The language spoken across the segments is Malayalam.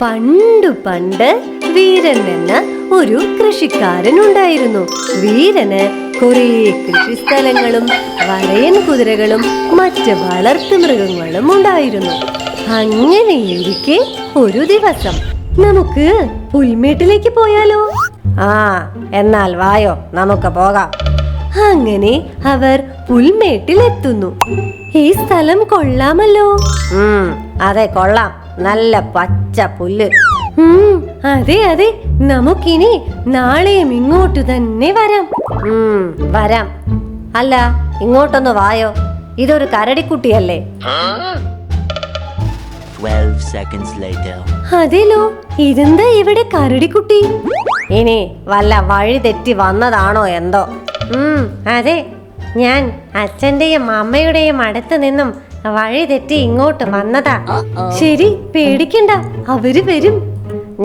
പണ്ട് പണ്ട് വീരൻ എന്ന ഒരു കൃഷിക്കാരൻ ഉണ്ടായിരുന്നു. വീരന് കുറേ കൃഷിസ്ഥലങ്ങളും വരയൻ കുതിരകളും മറ്റ് വളർത്തു മൃഗങ്ങളും ഉണ്ടായിരുന്നു. അങ്ങനെയിരിക്കെ ഒരു ദിവസം നമുക്ക് പുൽമേട്ടിലേക്ക് പോയാലോ? എന്നാൽ വായോ, നമുക്ക് പോകാം. അങ്ങനെ അവർ പുൽമേട്ടിലെത്തുന്നു. ഈ സ്ഥലം കൊള്ളാമല്ലോ. അതെ, കൊള്ളാം. നല്ല പച്ച പുല്ല്. അതെ അതെ, നമുക്കിനി നാളെയും ഇങ്ങോട്ട് തന്നെ വരാം. വരാം. അല്ല, ഇങ്ങോട്ടൊന്ന് വായോ. ഇതൊരു കരടിക്കുട്ടിയല്ലേ? 12 seconds later. അതെല്ലോ, ഇതെന്താ ഇവിടെ കരടിക്കുട്ടി? ഇനി വല്ല വഴി തെറ്റി വന്നതാണോ എന്തോ? അതെ, ഞാൻ അച്ഛന്റെയും അമ്മയുടെയും അടുത്ത് നിന്നും വഴി തെറ്റി ഇങ്ങോട്ട് വന്നതാ. ശരി, പേടിക്കണ്ട, അവര് വരും.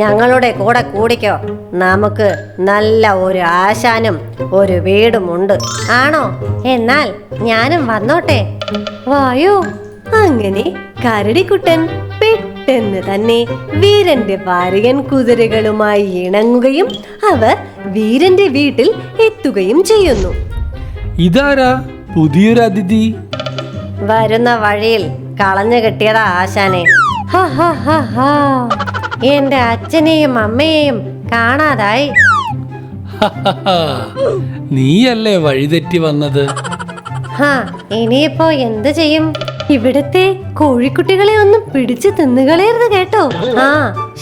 ഞങ്ങളുടെ കൂടെ കൂടിക്കോ. നമുക്ക് നല്ല ഒരു ആശാനും ഒരു വീടുമുണ്ട്. ആണോ? എന്നാൽ ഞാനും വന്നോട്ടെ. വായോ. അങ്ങനെ കരടിക്കുട്ടൻ പെട്ടെന്ന് തന്നെ വീരന്റെ വരയൻ കുതിരകളുമായി ഇണങ്ങുകയും അവർ വീരന്റെ വീട്ടിൽ എത്തുകയും ചെയ്യുന്നു. ഇതാരാ പുതിയൊരു അതിഥി? വരുന്ന വഴിയിൽ കളഞ്ഞു കിട്ടിയതാ ആശാനെ. എന്റെ അച്ഛനെയും അമ്മയെയും കാണാതായി. നീയല്ലേ വഴിതെറ്റി വന്നത്? ഇനിയിപ്പോ എന്ത് ചെയ്യും? ഇവിടത്തെ കോഴിക്കുട്ടികളെ ഒന്നും പിടിച്ചു തിന്നുകളയരുത് കേട്ടോ.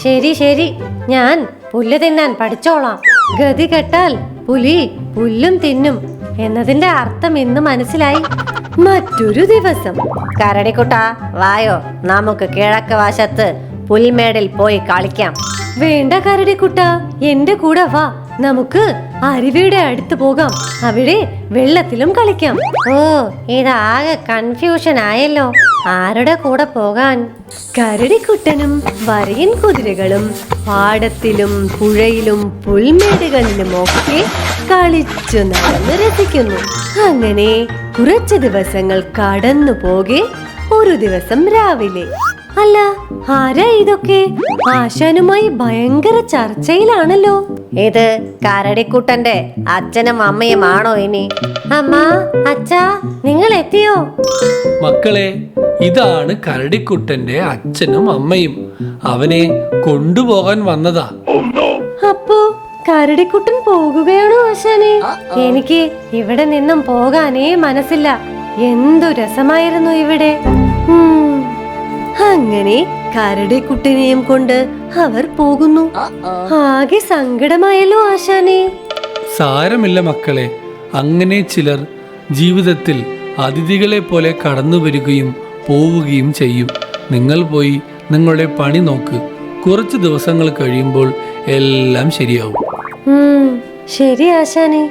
ശരി ശരി, ഞാൻ പുല്ല് തിന്നാൻ പഠിച്ചോളാം. ഗതി കെട്ടാൽ പുലി പുല്ലും തിന്നും എന്നതിന്റെ അർത്ഥം ഇന്ന് മനസ്സിലായി. മറ്റൊരു ദിവസം, കരടിക്കുട്ടാ വായോ, നമുക്ക് കിഴക്ക് വശത്ത് പുൽമേടിൽ പോയി കളിക്കാം. വേണ്ട കരടിക്കുട്ട, എന്റെ കൂടെ വാ. നമുക്ക് അരുവിയുടെ അടുത്ത് പോകാം. അവിടെ വെള്ളത്തിലും കളിക്കാം. ഇതാകെ കൺഫ്യൂഷൻ ആയല്ലോ. ആരുടെ കൂടെ പോകാൻ? കരടിക്കുട്ടനും വരയൻ കുതിരകളും പാടത്തിലും പുഴയിലും പുൽമേടുകളിലും ഒക്കെ കളിച്ചു നടന്ന് രസിക്കുന്നു. അങ്ങനെ കുറച്ച് ദിവസങ്ങൾ കടന്നു പോകെ ഒരു ദിവസം രാവിലെ, അല്ല, ആരാ ഇതൊക്കെ? ആശാനുമായി ഭയങ്കര ചർച്ചയിലാണല്ലോ. ഇത് കരടിക്കുട്ടന്റെ അച്ഛനും അമ്മയും ആണോ ഇനി? അമ്മ, അച്ഛാ, നിങ്ങൾ എത്തിയോ? മക്കളെ, ഇതാണ് കരടിക്കുട്ടന്റെ അച്ഛനും അമ്മയും. അവനെ കൊണ്ടുപോകാൻ വന്നതാ. അപ്പോ കരടിക്കുട്ടൻ പോകുകയാണോ ആശാനെ? എനിക്ക് ഇവിടെ നിന്നും പോകാനേ മനസ്സില്ല. എന്തു രസമായിരുന്നു ഇവിടെ. അങ്ങനെ കരടിക്കുട്ടനെയും കൊണ്ട് അവർ പോകുന്നു. ആകെ സങ്കടമായല്ലോ ആശാനെ. സാരമില്ല മക്കളെ, അങ്ങനെ ചിലർ ജീവിതത്തിൽ അതിഥികളെ പോലെ കടന്നു വരികയും പോവുകയും ചെയ്യും. നിങ്ങൾ പോയി നിങ്ങളുടെ പണി നോക്ക്. കുറച്ച് ദിവസങ്ങൾ കഴിയുമ്പോൾ എല്ലാം ശരിയാവും. ശരി ആശാനെ.